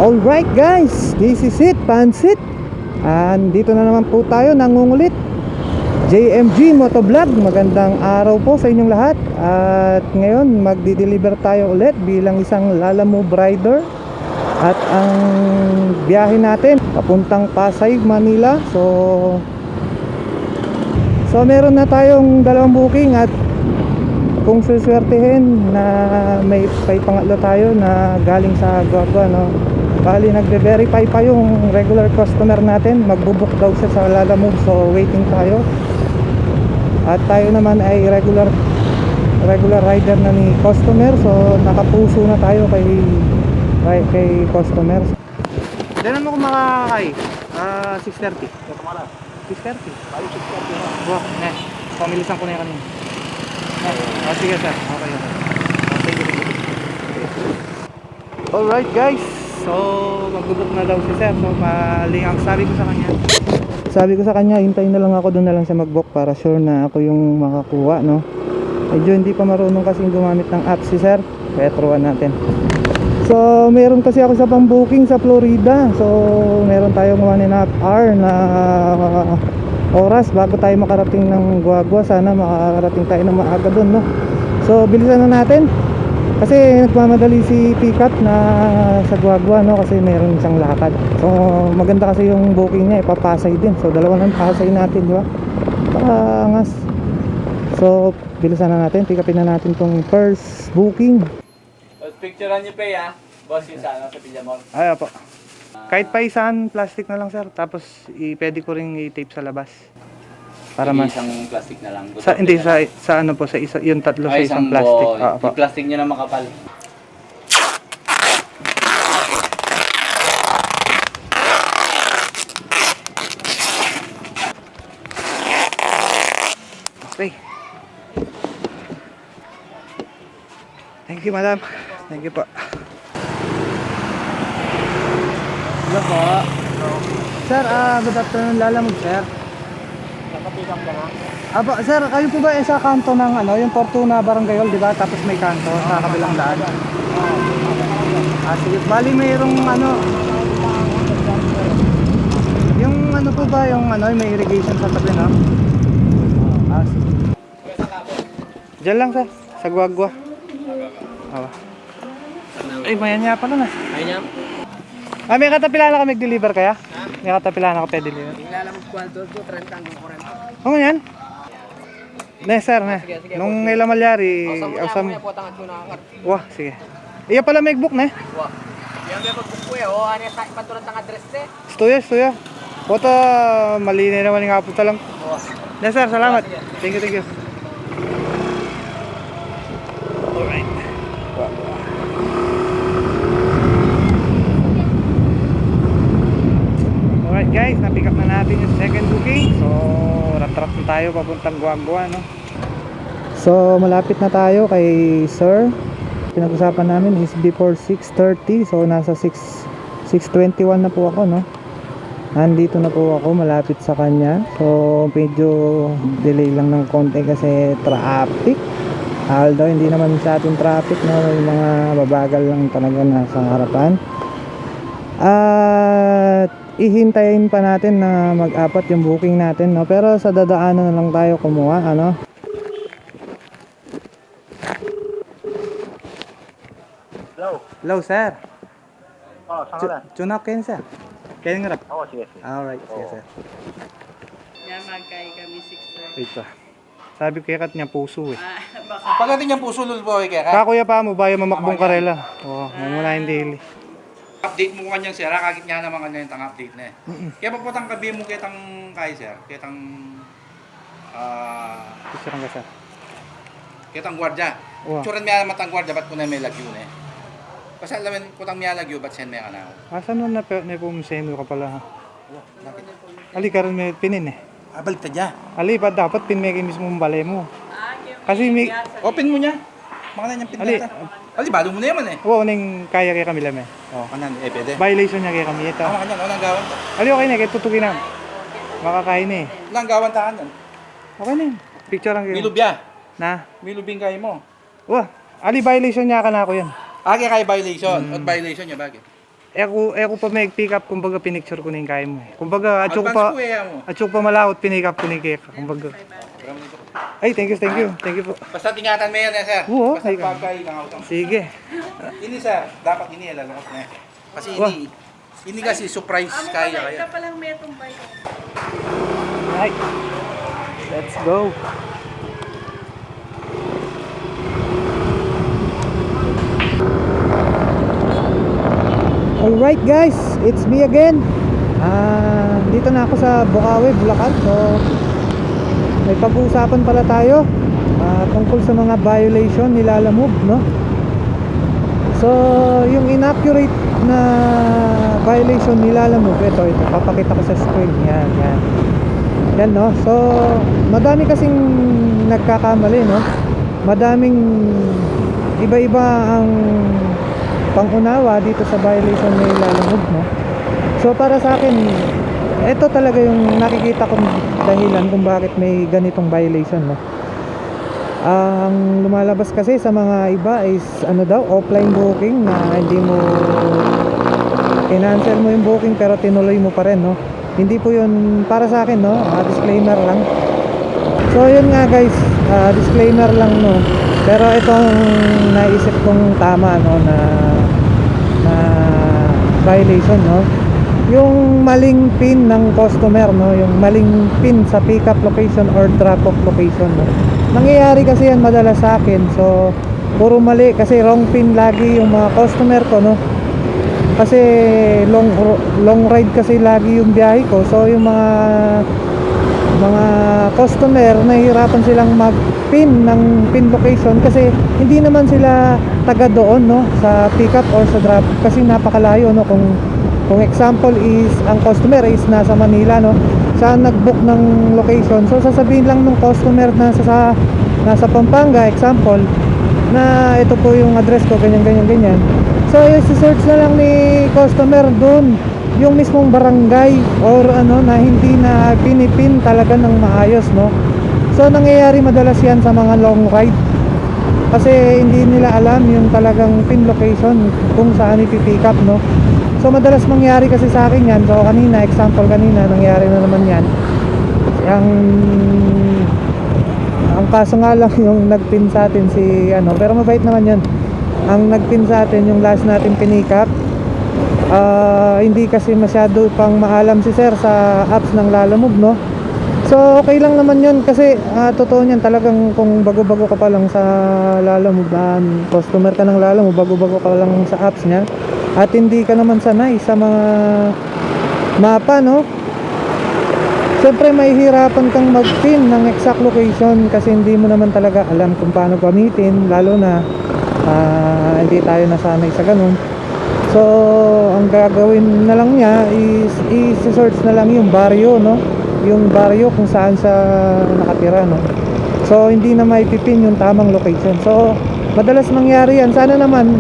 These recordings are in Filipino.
Alright guys, this is it, Pansit. And dito na naman po tayo, nangungulit. JMG Motovlog, magandang araw po sa inyong lahat. At ngayon, magdi-deliver tayo ulit bilang isang Lalamove rider. At ang biyahe natin, papuntang Pasay, Manila. So meron na tayong dalawang booking. At kung suswertehin na may pangatlo tayo na galing sa Guagua, no? Bali nagbe-verify pa yung regular customer natin, magbubook daw siya sa Lalamove, so waiting tayo. At tayo naman ay regular rider na ni customer, so nakapuso na tayo kay customer. Dinan mo kung makakay 6:30. 6:30? Ay, 6:30. Wow, pamilisan ko na yan kanina. Sige sir, okay. Alright guys, so mag-book na daw si sir. So mali ang sabi ko sa kanya, hintayin na lang ako, doon na lang siya mag-book para sure na ako yung makakuha, no. Medyo hindi pa marunong kasing gumamit ng app si sir, kaya turuan natin. So meron kasi ako sa pang-booking sa Florida. So meron tayong 1.5 hour na oras bago tayo makarating ng Guagua. Sana makarating tayo ng maaga doon, no. So bilisan na natin kasi nagmamadali si Pickup na sa Guagua, no, kasi meron siyang lakad. So maganda kasi yung booking niya, ipapasay din. So dalawa ng pasay natin, di ba? Paangas. So bilisan na natin, pick upin na natin tong first booking. Picturean niyo pa ya, boss, yung sa Pillamon. Ay, po. Kahit pa isang plastic na lang sir, tapos pwede ko ring i-tape sa labas. Para mas isang plastic na lang. hindi sa ano po, sa isa, yung tatlo sa isang plastic. Yung plastic niyo na makapal. Okay. Thank you, madam. Thank you po. Hello po. Sir, good afternoon, Lalamove, sir. Nakapilang ka na? Aba, sir, kayo po ba sa kanto ng ano, yung Fortuna Barangay Hall, di ba? Tapos may kanto sa kabilang daan. Sige. Bali mayroong ano, yung ano po ba, yung ano, may irrigation sa tabi, no? Sige. Diyan lang, sir, sa Guagua. Ay, mayan pala na. Ayun. May katapilala ka mag-deliver kaya? May katapilala ka pwede deliver. Lalamove kwento, 30 hanggang 40. Oo yan. Ne, sir, ne. Nung ngayon malyari, Awesome mo po tangat ko na. wah, sige. Iya pala may book, ne? Wah. Yang dapat buku ya, ano sa ipatulan tang address ne? Stoya. Foto, mali na naman yung apunta lang. Ne, sir, salamat. Thank you. Alright. Alright guys, na-pick up na natin yung second booking. So, rat-rat na tayo papuntang Guagua, no? So, malapit na tayo kay sir. Pinag-usapan namin is before 6:30. So, nasa 6:21 na po ako, no? Nandito na po ako, malapit sa kanya. So, medyo delay lang ng konti kasi traffic. Although, hindi naman sa ating traffic, no? Yung mga babagal lang talaga nasa harapan. At ihintayin pa natin na mag-apat yung booking natin, no? Pero sa dadaanan na lang tayo kumuha, ano? Hello, sir. Saan ka na? Tune up kayo, sir. Kaya nga rap. Oo, sige. Alright, sige, sir. Yan, magkay kami 6:30. Wait pa. Sabi ko kakat niya puso eh. Pagdating niyang puso lul boy kaya. Kakuya pa mo, bayo mamakbong karela. Oo, mamulahin daily. Update mo kanyang sir, kagit niya naman kanya yung update na eh. Kaya papatang kabi mo kitang kay sir, kitang Picture nga, sir. kitang gwardiya. Wow. Tsuran miya naman tang gwardiya, ba't ko na may lagyo na eh. Kasi alam mo, kutang miya lagyo, ba't siya may kanaw? Asan nun na pumuseno ka pala, ha? Ali ka rin may pinin eh. Balik ta dya. Ali, pa dapat pinmeki mismo mong balay mo. Kasi may... Open mo niya. Makana niyang Ali, pinta. Ali, balo mo na yaman eh. oo, ning kaya kay kami lame. Oh, kanan, pwede. Violation niya kay kami ito. Kanyan, unang gawan to. Ali, okay na, kaya tutukin na. Makakain eh. Unang gawan ta kanyan. Okay na yun. Picture lang kayo. Milubya. Na? Milubing kayo mo. Wah, ali violation niya ka na ako yan. Agi kay violation. At violation niya, bakit? ako pa may pick up, kumbaga pinicture ko na yung kaya mo. Kumbaga, atso ko pa, Advance po mo. atso ko pa malawot, pinick up ko ni Keka. Kumbaga. Ay, thank you po. Basta tingatan mo yan, sir. Oo, Basta okay. pagka ikangawtang. Sige. Ini sir, dapat ini lalungkot na. Kasi ini kasi surprise kaya kaya. Ikaw palang may tumbay. Right. Let's go. Alright guys, it's me again. Dito na ako sa Bukawi, Bulacan. So, may pag-uusapan pala tayo tungkol sa mga violation ni Lala Move, no? So, yung inaccurate na violation ni Lala Move, ito, papakita ko sa screen. Yan, no? So, madami kasing nagkakamali, no? Madaming iba-iba ang pangunawa dito sa violation ni Lala Move, no? So, para sa akin, ito talaga yung nakikita kong dahilan kung bakit may ganitong violation, no? Ang lumalabas kasi sa mga iba is ano daw, offline booking, na hindi mo cancel mo yung booking pero tinuloy mo pa rin, no? Hindi po yun para sa akin, no? Disclaimer lang. So yun nga guys, disclaimer lang, no? Pero itong naisip kong tama, no, na violation, no? Yung maling pin ng customer, no? Yung maling pin sa pick up location or drop off location, no? Nangyayari kasi yan madalas sa akin. So puro mali kasi wrong pin lagi yung mga customer ko, no? Kasi long ride kasi lagi yung biyahe ko. So yung mga customer nahihirapan silang mag-pin ng pin location kasi hindi naman sila taga doon, no, sa pick up or sa drop, kasi napakalayo, no? Kung example is ang customer is nasa Manila, no, saan nag-book ng location, so sasabihin lang ng customer na nasa Pampanga, example, na ito po yung address ko, ganyan. So i-search na lang ni customer doon yung mismong barangay or ano na hindi na pinipin talaga ng maayos, no. So nangyayari madalas yan sa mga long ride kasi hindi nila alam yung talagang pin location kung saan ipipick up, no. So madalas mangyari kasi sa akin yan. So kanina, example kanina, nangyari na naman yan. Ang kaso nga lang yung nagpin sa atin si ano, pero mabait naman yun. Ang nagpin sa atin yung last natin pinick up, hindi kasi masyado pang maalam si sir sa apps ng Lala Move, no. So okay lang naman yun kasi totoo niyan, talagang kung bago-bago ka pa lang sa Lala Move, customer ka ng Lala Move, bago-bago ka lang sa apps niya at hindi ka naman sanay sa mga mapa, no, syempre mahihirapan kang mag-pin ng exact location kasi hindi mo naman talaga alam kung paano gamitin, lalo na hindi tayo nasanay sa ganun. So ang gagawin na lang niya is i-search na lang yung baryo, no, yung baryo kung saan siya nakatira, no. So hindi na maipipin yung tamang location. So madalas mangyari yan. Sana naman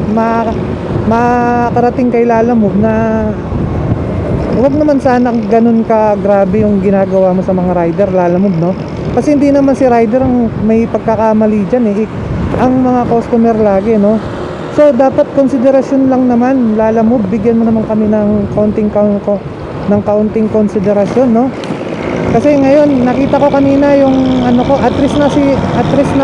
makarating kay Lala Move na huwag naman sana ganun ka grabe yung ginagawa mo sa mga rider, Lala Move, no. Kasi hindi naman si rider ang may pagkakamali dyan, eh. Ang mga customer lagi, no. So dapat konsiderasyon lang naman, Lala Move, bigyan mo naman kami ng kaunting konsiderasyon, no. Kasi ngayon nakita ko kanina yung ano ko, at risk na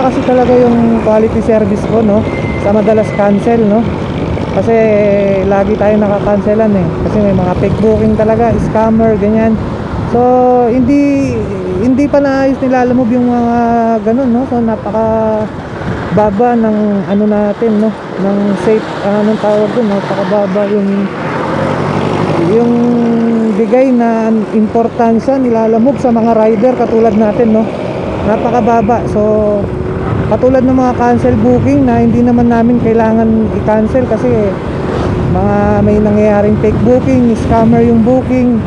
kasi talaga yung quality service ko, no, sa madalas cancel, no. Kasi lagi tayo nakakancelan, eh. Kasi may mga fake booking talaga, scammer, ganyan. So hindi pa naayos ni Lala Move yung mga ganun, no. So napaka baba ng ano natin, no, ng safe, anong tawag doon, napakababa yung bigay na importansya ni Lala Move sa mga rider katulad natin, no. Napakababa. So katulad ng mga cancel booking na hindi naman namin kailangan i-cancel kasi may nangyayaring fake booking, scammer yung booking.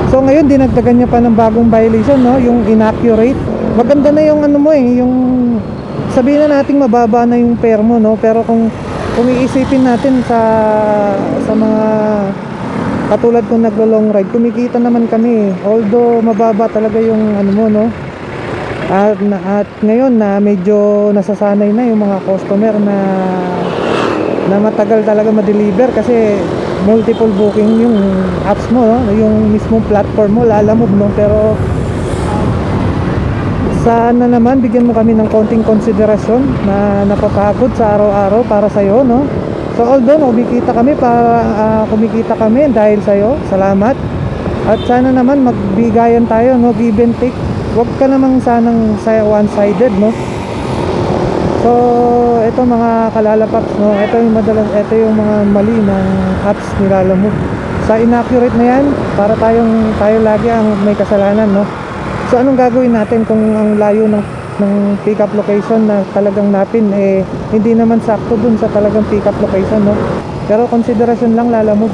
So ngayon dinagdagan niya pa ng bagong violation, no, yung inaccurate. Maganda na yung ano mo, yung sabihin na nating mababa na yung fare mo, no, pero kung iisipin natin sa mga katulad kung naglo-long ride, kumikita naman kami, although mababa talaga yung ano mo, no. At ngayon na medyo nasasanay na yung mga customer na na matagal talaga ma-deliver kasi multiple booking yung apps mo, no? Yung mismong platform mo, Lalamove, no? Pero sana naman bigyan mo kami ng konting konsiderasyon na napapagod sa araw-araw para sa'yo, no? So although kumikita kami dahil sa'yo, salamat. At sana naman magbigayan tayo, no? Give and take. Huwag ka namang sanang one-sided, no? So ito mga kalalapaps, no? Ito yung mga mali ng apps ni Lalamove. Sa inaccurate na yan, para tayo lagi ang may kasalanan, no? So anong gagawin natin kung ang layo ng pick up location na talagang napin hindi naman sakto dun sa talagang pick up location, no? Pero konsiderasyon lang, Lalamove.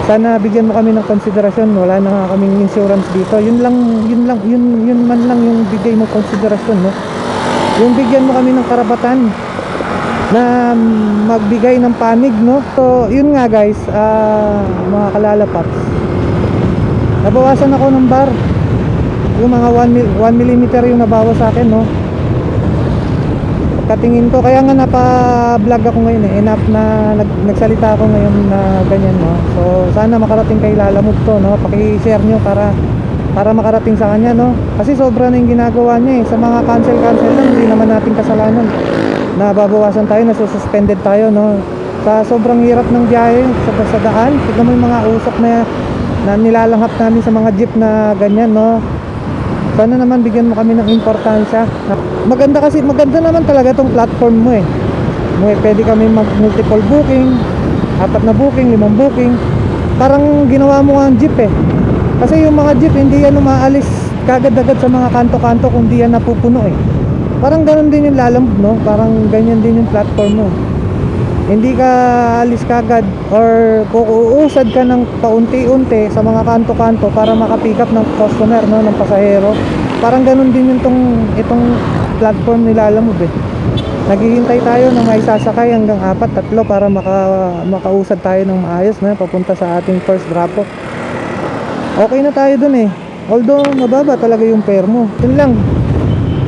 Sana bigyan mo kami ng konsiderasyon. Wala na nga kaming insurance dito. Yun man lang yung bigay mo konsiderasyon, no? Yung bigyan mo kami ng karapatan na magbigay ng panig, no? So yun nga guys, mga kalalapaps, nabawasan ako ng bar. Yung mga 1 millimeter yung nabawas sa akin, no? Katingin ko, kaya nga napa-vlog ako ngayon nagsalita ako ngayon na ganyan, no? So sana makarating kay Lalamove to, no? Paki-share nyo para makarating sa kanya, no? Kasi sobra na yung ginagawa niya, sa mga cancel lang, hindi naman natin kasalanan. Nababawasan tayo, nasususpended tayo, no? Sa sobrang hirap ng biyahe sa daan, tignan mo yung mga usok na nilalanghap namin sa mga jeep na ganyan, no? Sana naman bigyan mo kami ng importansya. Maganda naman talaga tong platform mo, pwede kami mag multiple booking, 4 na booking, 5 booking. Parang ginawa mo ang jeep, kasi yung mga jeep hindi yan umaalis kagad-agad sa mga kanto-kanto kung di yan napupuno, Parang ganun din yung Lalamove, no? Parang ganyan din yung platform mo. Hindi ka alis kagad or uusad ka ng paunti-unti sa mga kanto-kanto para makapick up ng customer, no? Ng pasahero. Parang ganun din itong platform ni Lalamove, Naghihintay tayo na may sasakay hanggang 4, 3 para makausad tayo ng maayos, no? Papunta sa ating first drop-off. Okay na tayo dun, although mababa talaga yung fare mo. Yun lang,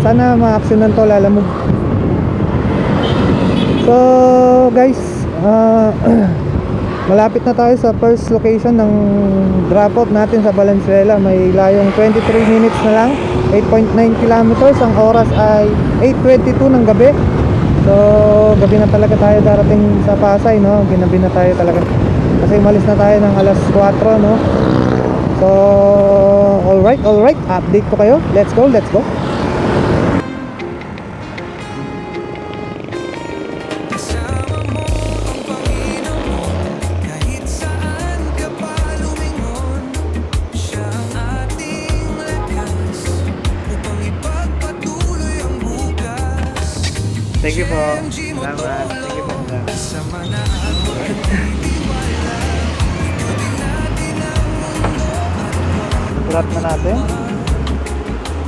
sana ma-actionan to, Lalamove. So guys, malapit na tayo sa first location ng drop-off natin sa Valenzuela. May layong 23 minutes na lang, 8.9 kilometers. Ang oras ay 8:22 ng gabi. So gabi na talaga tayo darating sa Pasay, no? Ginabi na tayo talaga kasi umalis na tayo ng alas 4, no? So alright, update ko kayo. Let's go. Thank you po. Salamat. Thank you po. Drop na natin.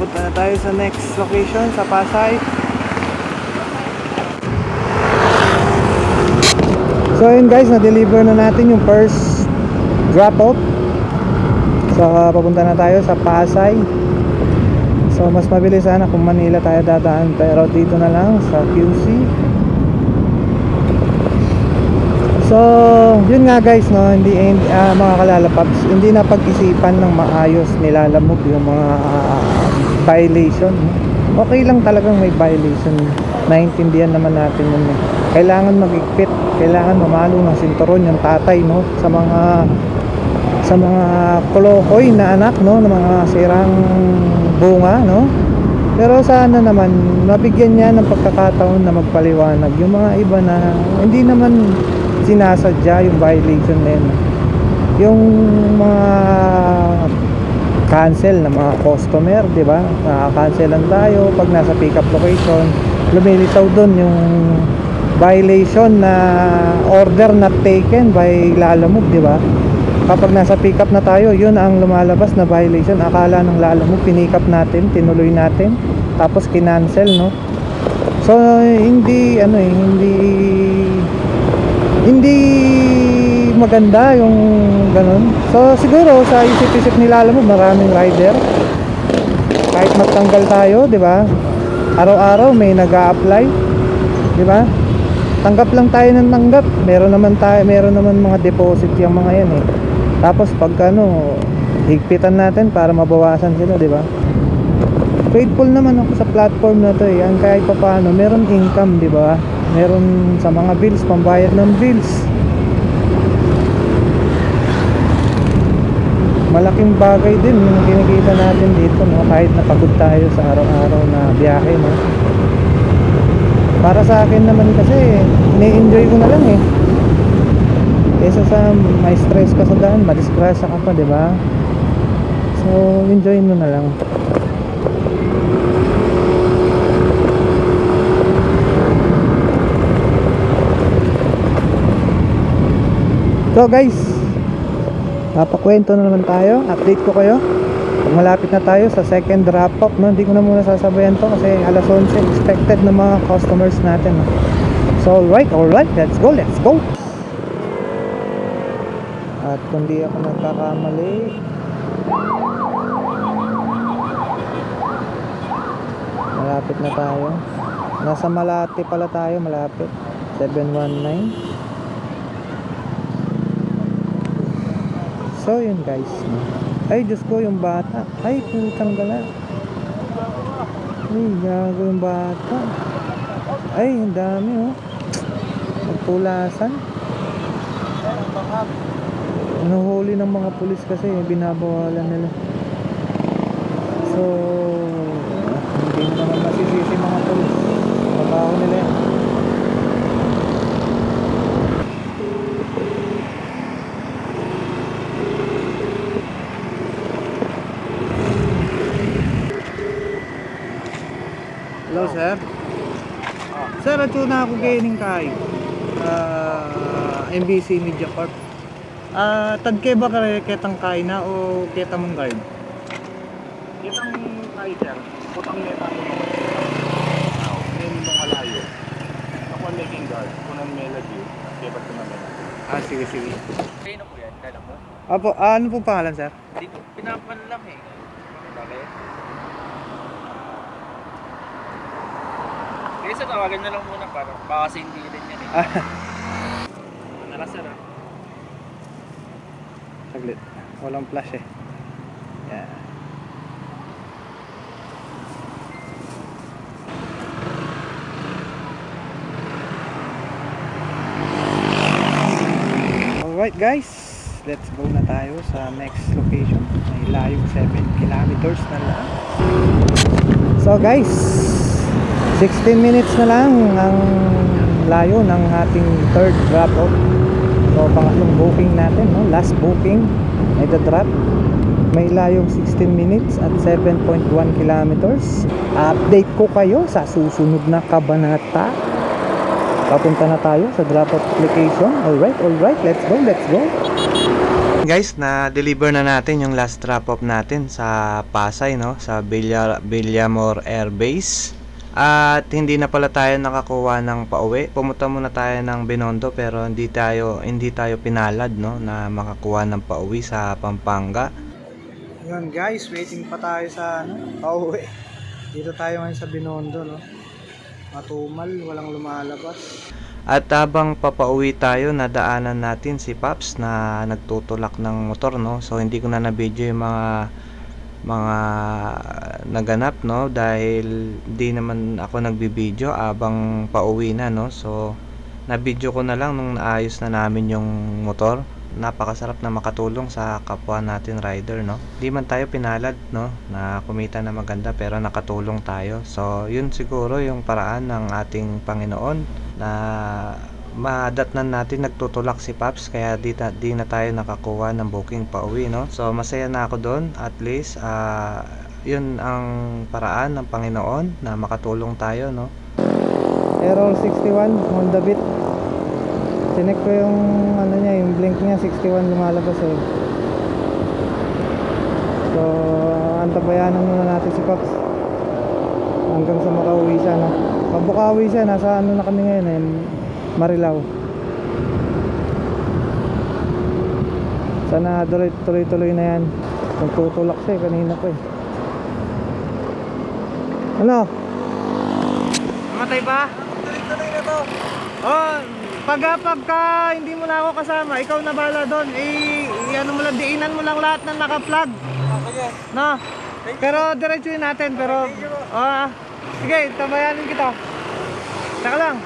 Punta na tayo sa next location sa Pasay. So yun guys, na-deliver na natin yung first drop-off. So papunta na tayo sa Pasay. So mas mabilis sana kung Manila tayo dadaan, pero dito na lang sa QC. So yun nga guys, no, hindi mga kalalapaps, hindi na pag-isipan ng maayos ni Lalamove yung mga violation. Okay lang talagang may violation, naintindihan naman natin yun. Kailangan mag-ikpit, kailangan mamalo ng sinturon yung tatay, no, sa mga kolokoy na anak, no, ng mga sirang bunga, no. Pero sana naman mabigyan niya ng pagkakataon na magpaliwanag yung mga iba na hindi naman sinasadya yung violation na yun. Yung mga cancel na mga customer, di ba? Nakaka-cancelan tayo pag nasa pick up location, lumilitaw doon yung violation na order not taken by Lalamove, di ba? Kapag nasa pick up na tayo, yun ang lumalabas na violation. Akala ng Lalamove pinick up natin, tinuloy natin, tapos kinancel, no? So hindi maganda yung ganun. So siguro sa isip-isip ni Lalamove, maraming rider, kahit magtanggal tayo, di ba? Araw-araw may nag-a-apply, di ba? tanggap lang tayo ng tanggap. Meron naman mga deposit yung mga yan eh. Tapos pag ano, higpitan natin para mabawasan sila, di ba? Faithful naman ako sa platform na to eh. Ang kahit pa paano, meron income, di ba? Meron sa mga bills, pambayad ng bills. Malaking bagay din yung kinikita natin dito, no? Kahit napagod tayo sa araw-araw na biyahe, no? Para sa akin naman kasi ini-enjoy ko na lang eh. Kesa sa may stress ka sa daan, madisgrasya ka pa, di ba? So, enjoy mo na lang. So guys, napakwento na naman tayo. Update ko kayo pag malapit na tayo sa second wrap up, no? Hindi ko na muna sasabayan to kasi alas 11 expected ng mga customers natin, no? So alright, let's go. At kung di ako nagkakamali, malapit na tayo. Nasa Malate pala tayo, malapit. 719. So yun guys. Ay Diyos ko, yung bata. Ay putang gala. Ay gago yung bata. Ay ang dami oh. Magpulasan. Nahuhuli ng mga pulis kasi binabawalan nila. So hindi mo naman masisisi mga pulis. Trabaho nila yan. Hello sir. Sir, ato na ako gaining kay MBC Media Corp. Tagke ba kare ketang kay na o keta mong guard? Itang kayo, sir. Putang neta mo. Ngayon mo malayo. Ako ang making guard. Kunang melody. Kaya ba't naman? Sige. Sino po yan? Kala mo? Apo, ano po pangalan sir? Dito, pinapanlam eh. Bakit? Kaya sa tawagan na lang muna para baka kasi hindi rin yan eh. Nalas sir ah. Saglit. Walang flash eh. Yeah. Alright guys, let's go na tayo sa next location. May layong 7 kilometers na lang. So guys, 16 minutes na lang ang layo ng ating third drop off. So pangatlong booking natin, no? Last booking ay drop. May layong 16 minutes at 7.1 kilometers. Update ko kayo sa susunod na kabanata. Papunta na tayo sa drop off location. Alright, let's go. Guys, na-deliver na natin yung last drop off natin sa Pasay, no? Sa Villamor Air Base. At hindi na pala tayo nakakuha ng pauwi. Pumunta muna tayo ng Binondo pero hindi tayo pinalad, no, na makakuha ng pauwi sa Pampanga. Yun guys, waiting pa tayo sa pauwi. Dito tayo ngayon sa Binondo, no. Matumal, walang lumalabas. At habang papauwi tayo, nadaanan natin si Paps na nagtutulak ng motor, no. So hindi ko na na-video yung mga naganap, no, dahil di naman ako nagbibideo habang pauwi na, no. So na-video ko na lang nung naayos na namin yung motor. Napakasarap na makatulong sa kapwa natin rider, no. Di man tayo pinalad, no, na kumita na maganda pero nakatulong tayo. So yun siguro yung paraan ng ating Panginoon na madatnan natin nagtutulak si Paps kaya di na tayo nakakuha ng booking pauwi, no. So masaya na ako doon, at least yun ang paraan ng Panginoon na makatulong tayo, no. Error 61 on the beat. Tinek ko yung yung blink niya 61 lumalabas eh. So antabayanan muna natin si Paps hanggang sa makauwi siya, no. Pag makauwi siya, nasa na kami ngayon Marilao. Sana tuloy-tuloy na yan. Kung tutulak siya kanina pa eh. Ano? Namatay ba? Tuloy-tuloy na to. Oh, pagka hindi mo na ako kasama, ikaw na bala doon. Ano mo lang, diinan mo lang lahat ng naka-plug. Sige. No? Pero diretsuhin natin, pero sige, tabayanin kita. Saka lang.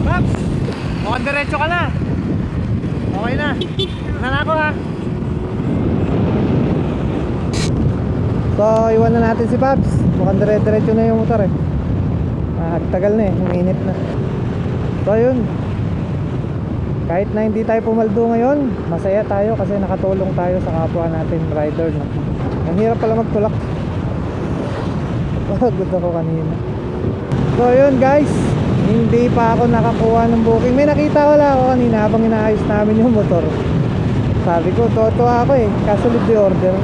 Paps, mukhang diretso ka na. Okay na. Una na ako ha. So, iwan na natin si Paps. Mukhang diretso na yung motor eh. Tagal na eh, uminit na. So, yun. Kahit na hindi tayo pumaldo ngayon, masaya tayo kasi nakatulong tayo sa kapwa natin rider, no? Ang hirap pala magtulak. Pagod ako kanina. So, yun guys. Hindi pa ako nakakuha ng booking. May nakita wala ako kanina habang inaayos namin yung motor. Sabi ko, tuwa ako eh. Kaso leave the order.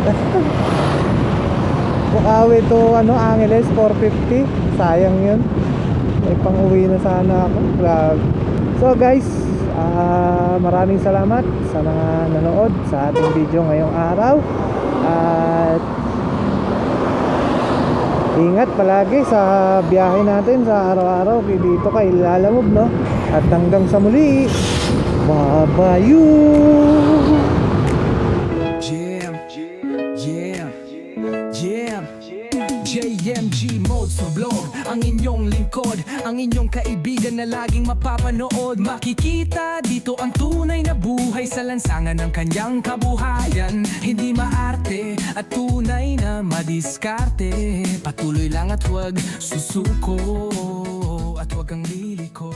Bukawi to Angeles 450. Sayang yun. May pang-uwi na sana ako. Grabe. So guys, maraming salamat sa mga nanood sa ating video ngayong araw. At ingat palagi sa biyahe natin sa araw-araw dito kay Lalamove, no? At hanggang sa muli, babayu! Jam, yeah, jam, JMG Modes for Vlog. Ang inyong lingkod, ang inyong kaibigan na laging mapapanood. Makikita dito ang tunay na buhay sa lansangan ng kanyang kabuhayan. Hindi maarte at tunay na madiskarte. Patuloy lang at huwag susuko at huwag kang liliko.